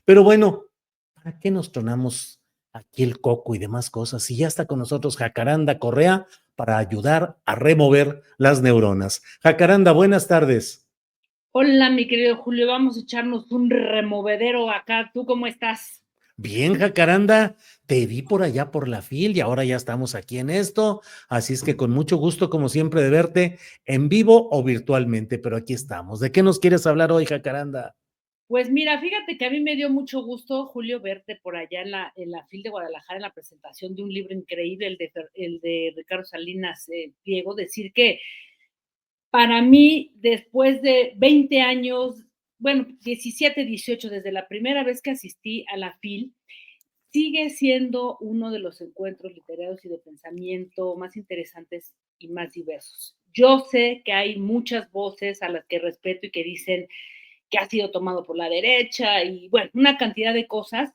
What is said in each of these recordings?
Pero bueno, ¿para qué nos tronamos aquí el coco y demás cosas? Si ya está con nosotros Jacaranda Correa para ayudar a remover las neuronas. Jacaranda, buenas tardes. Hola, mi querido Julio, vamos a echarnos un removedero acá. ¿Tú cómo estás? Bien, Jacaranda, te vi por allá por la FIL y ahora ya estamos aquí en esto, así es que con mucho gusto, como siempre, de verte en vivo o virtualmente, pero aquí estamos. ¿De qué nos quieres hablar hoy, Jacaranda? Pues mira, fíjate que a mí me dio mucho gusto, Julio, verte por allá en la FIL de Guadalajara, en la presentación de un libro increíble, el de Ricardo Salinas Pliego, decir que para mí, después de 20 años, bueno, 17, 18, desde la primera vez que asistí a la FIL, sigue siendo uno de los encuentros literarios y de pensamiento más interesantes y más diversos. Yo sé que hay muchas voces a las que respeto y que dicen que ha sido tomado por la derecha y bueno, una cantidad de cosas.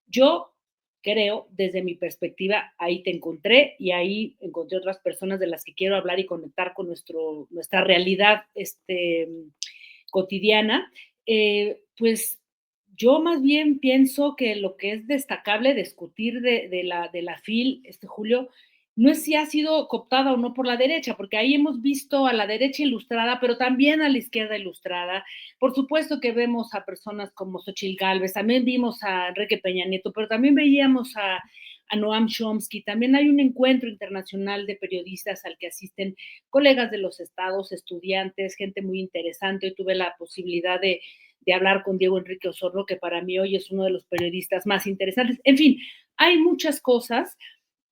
Yo creo, desde mi perspectiva, ahí te encontré y ahí encontré otras personas de las que quiero hablar y conectar con nuestra realidad cotidiana. Pues yo más bien pienso que lo que es destacable discutir de la FIL, Julio, no es si ha sido cooptada o no por la derecha, porque ahí hemos visto a la derecha ilustrada, pero también a la izquierda ilustrada. Por supuesto que vemos a personas como Xochitl Gálvez, también vimos a Enrique Peña Nieto, pero también veíamos a Noam Chomsky. También hay un encuentro internacional de periodistas al que asisten colegas de los estados, estudiantes, gente muy interesante. Hoy tuve la posibilidad de hablar con Diego Enrique Osorno, que para mí hoy es uno de los periodistas más interesantes. En fin, hay muchas cosas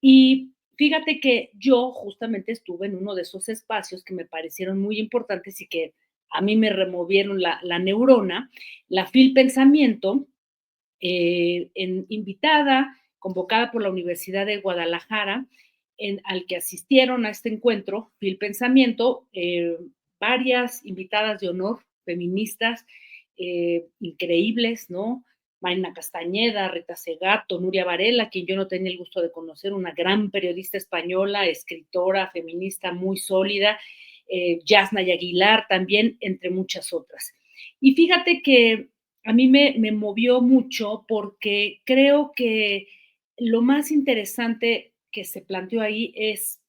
y fíjate que yo justamente estuve en uno de esos espacios que me parecieron muy importantes y que a mí me removieron la neurona, la FIL Pensamiento, invitada, convocada por la Universidad de Guadalajara, al que asistieron a este encuentro, FIL Pensamiento, varias invitadas de honor, feministas, increíbles, ¿no? Marina Castañeda, Rita Segato, Nuria Varela, quien yo no tenía el gusto de conocer, una gran periodista española, escritora, feminista muy sólida, Yasna Aguilar también, entre muchas otras. Y fíjate que a mí me movió mucho porque creo que lo más interesante que se planteó ahí es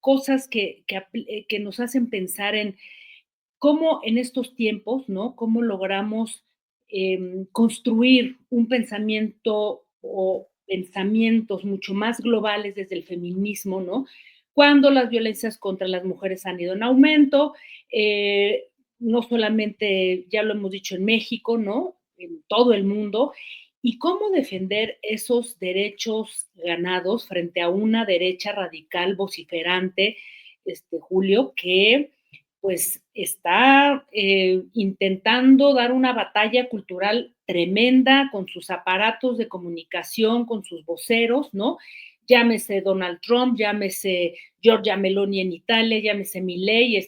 cosas que nos hacen pensar en cómo en estos tiempos, ¿no? Cómo logramos construir un pensamiento o pensamientos mucho más globales desde el feminismo, ¿no? Cuando las violencias contra las mujeres han ido en aumento, no solamente, ya lo hemos dicho, en México, ¿no? En todo el mundo, y cómo defender esos derechos ganados frente a una derecha radical vociferante, Julio, que pues está intentando dar una batalla cultural tremenda con sus aparatos de comunicación, con sus voceros, ¿no? Llámese Donald Trump, llámese Giorgia Meloni en Italia, llámese Milei,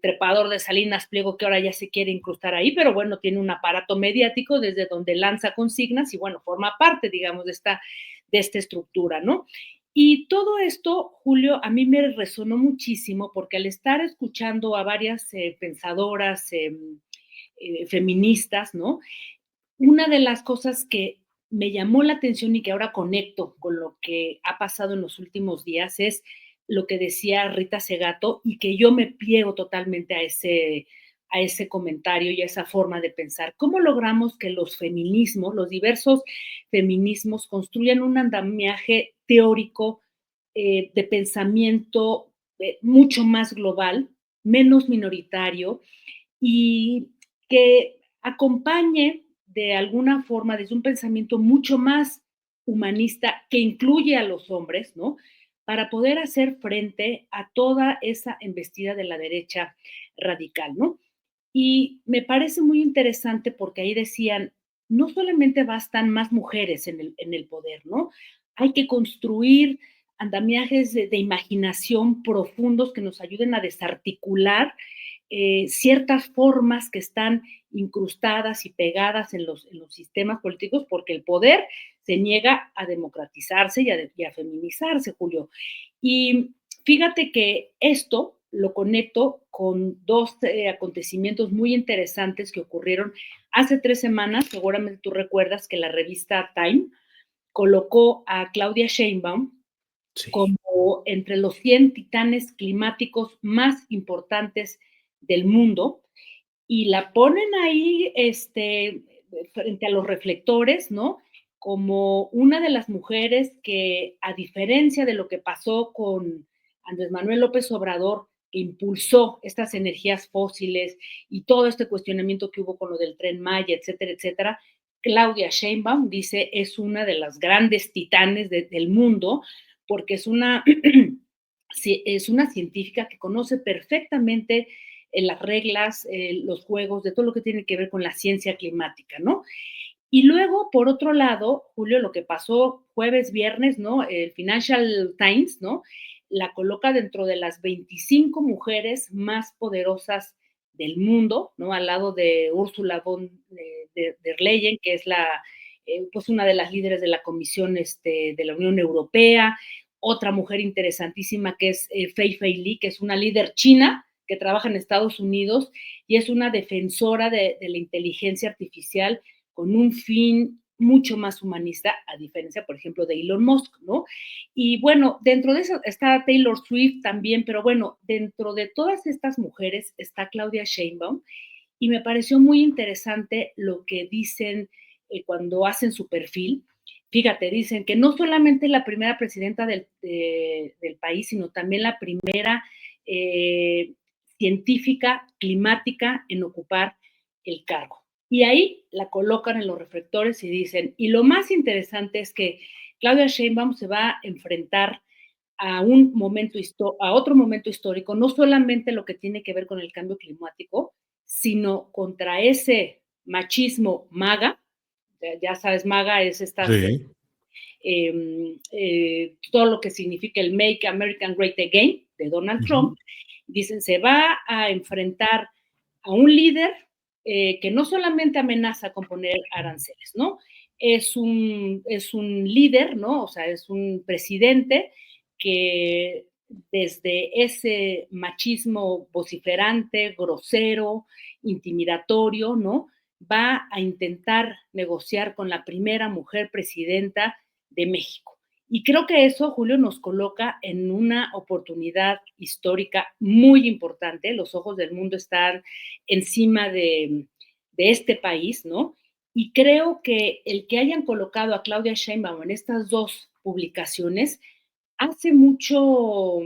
trepador de Salinas Pliego que ahora ya se quiere incrustar ahí, pero bueno, tiene un aparato mediático desde donde lanza consignas y bueno, forma parte, digamos, de esta estructura, ¿no? Y todo esto, Julio, a mí me resonó muchísimo porque al estar escuchando a varias pensadoras feministas, ¿no? Una de las cosas que me llamó la atención y que ahora conecto con lo que ha pasado en los últimos días es lo que decía Rita Segato y que yo me pliego totalmente a ese comentario y a esa forma de pensar. ¿Cómo logramos que los feminismos, los diversos feminismos, construyan un andamiaje teórico de pensamiento mucho más global, menos minoritario y que acompañe de alguna forma desde un pensamiento mucho más humanista que incluye a los hombres, ¿no? Para poder hacer frente a toda esa embestida de la derecha radical, ¿no? Y me parece muy interesante porque ahí decían, no solamente bastan más mujeres en el poder, ¿no? Hay que construir andamiajes de imaginación profundos que nos ayuden a desarticular ciertas formas que están incrustadas y pegadas en los sistemas políticos porque el poder se niega a democratizarse y a feminizarse, Julio. Y fíjate que esto lo conecto con dos acontecimientos muy interesantes que ocurrieron hace 3 semanas. Seguramente tú recuerdas que la revista Time colocó a Claudia Sheinbaum Sí. como entre los 100 titanes climáticos más importantes del mundo y la ponen ahí frente a los reflectores, ¿no? Como una de las mujeres que, a diferencia de lo que pasó con Andrés Manuel López Obrador, que impulsó estas energías fósiles y todo este cuestionamiento que hubo con lo del Tren Maya, etcétera, etcétera, Claudia Sheinbaum dice es una de las grandes titanes del mundo porque es una científica que conoce perfectamente las reglas, los juegos, de todo lo que tiene que ver con la ciencia climática, ¿no? Y luego, por otro lado, Julio, lo que pasó jueves, viernes, ¿no? El Financial Times, ¿no? La coloca dentro de las 25 mujeres más poderosas del mundo, ¿no? Al lado de Ursula von der Leyen, que es pues una de las líderes de la Comisión de la Unión Europea, otra mujer interesantísima que es Fei Fei Li, que es una líder china que trabaja en Estados Unidos y es una defensora de la inteligencia artificial con un fin mucho más humanista, a diferencia, por ejemplo, de Elon Musk, ¿no? Y bueno, dentro de eso está Taylor Swift también, pero bueno, dentro de todas estas mujeres está Claudia Sheinbaum y me pareció muy interesante lo que dicen cuando hacen su perfil. Fíjate, dicen que no solamente la primera presidenta del país, sino también la primera eh, científica climática en ocupar el cargo. Y ahí la colocan en los reflectores y dicen, y lo más interesante es que Claudia Sheinbaum se va a enfrentar a otro momento histórico, no solamente lo que tiene que ver con el cambio climático, sino contra ese machismo MAGA. Ya sabes, MAGA es Sí. todo lo que significa el Make America Great Again de Donald Ujú. Trump. Dicen, se va a enfrentar a un líder que no solamente amenaza con poner aranceles, ¿no? Es un líder, ¿no? O sea, es un presidente que desde ese machismo vociferante, grosero, intimidatorio, ¿no? Va a intentar negociar con la primera mujer presidenta de México. Y creo que eso, Julio, nos coloca en una oportunidad histórica muy importante. Los ojos del mundo están encima de este país, ¿no? Y creo que el que hayan colocado a Claudia Sheinbaum en estas dos publicaciones hace mucho,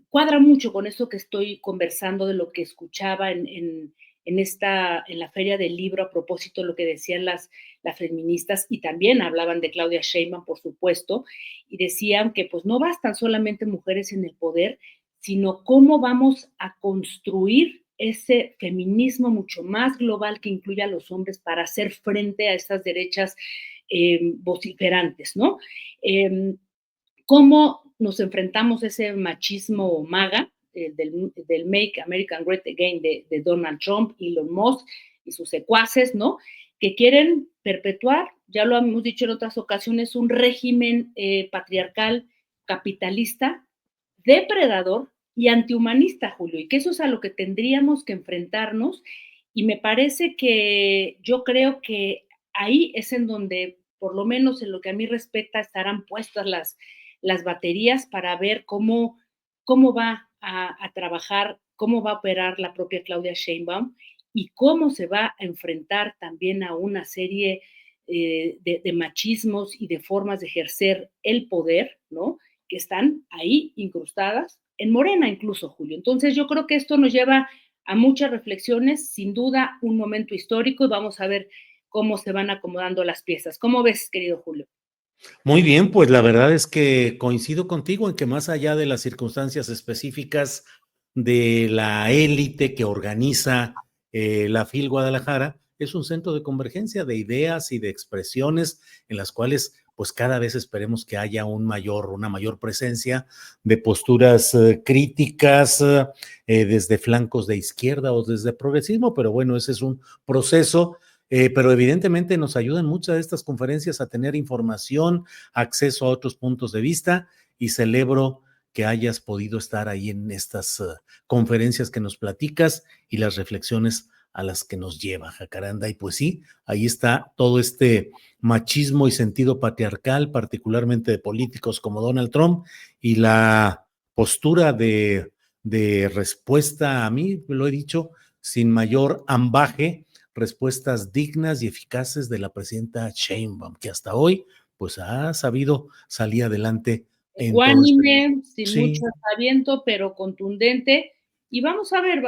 cuadra mucho con eso que estoy conversando de lo que escuchaba en la Feria del Libro a propósito de lo que decían las feministas y también hablaban de Claudia Sheinbaum, por supuesto, y decían que pues no bastan solamente mujeres en el poder, sino cómo vamos a construir ese feminismo mucho más global que incluya a los hombres para hacer frente a estas derechas vociferantes, ¿no? Eh, cómo nos enfrentamos a ese machismo MAGA, del Make America Great Again de Donald Trump, Elon Musk y sus secuaces, ¿no? Que quieren perpetuar, ya lo hemos dicho en otras ocasiones, un régimen patriarcal, capitalista, depredador y antihumanista, Julio, y que eso es a lo que tendríamos que enfrentarnos. Y me parece que yo creo que ahí es en donde, por lo menos en lo que a mí respecta, estarán puestas las baterías para ver cómo va a trabajar, cómo va a operar la propia Claudia Sheinbaum y cómo se va a enfrentar también a una serie de machismos y de formas de ejercer el poder, ¿no? Que están ahí incrustadas, en Morena incluso, Julio. Entonces yo creo que esto nos lleva a muchas reflexiones, sin duda un momento histórico y vamos a ver cómo se van acomodando las piezas. ¿Cómo ves, querido Julio? Muy bien, pues la verdad es que coincido contigo en que más allá de las circunstancias específicas de la élite que organiza la FIL Guadalajara, es un centro de convergencia de ideas y de expresiones en las cuales pues cada vez esperemos que haya una mayor presencia de posturas críticas desde flancos de izquierda o desde progresismo, pero bueno, ese es un proceso. Pero evidentemente nos ayudan muchas de estas conferencias a tener información, acceso a otros puntos de vista y celebro que hayas podido estar ahí en estas conferencias que nos platicas y las reflexiones a las que nos lleva Jacaranda. Y pues sí, ahí está todo este machismo y sentido patriarcal, particularmente de políticos como Donald Trump, y la postura de respuesta, a mí lo he dicho, sin mayor ambaje, respuestas dignas y eficaces de la presidenta Sheinbaum, que hasta hoy pues ha sabido salir adelante en todo este. Ecuánime, sin mucho Sí, aspaviento, pero contundente. Y vamos a ver,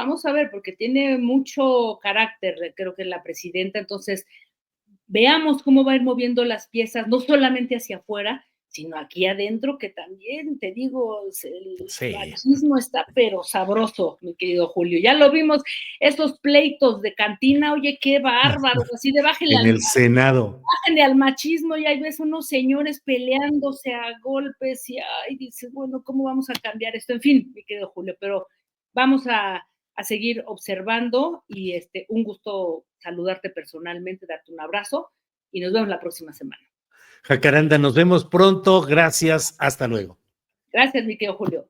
porque tiene mucho carácter, creo que la presidenta. Entonces, veamos cómo va a ir moviendo las piezas, no solamente hacia afuera, sino aquí adentro, que también, te digo, el sí, machismo está pero sabroso, mi querido Julio. Ya lo vimos, esos pleitos de cantina, oye, qué bárbaro, así de en el Senado. bájenle al machismo, y ahí ves unos señores peleándose a golpes, y ay, dices, bueno, ¿cómo vamos a cambiar esto? En fin, mi querido Julio, pero vamos a seguir observando, y un gusto saludarte personalmente, darte un abrazo, y nos vemos la próxima semana. Jacaranda, nos vemos pronto. Gracias. Hasta luego. Gracias, mi querido Julio.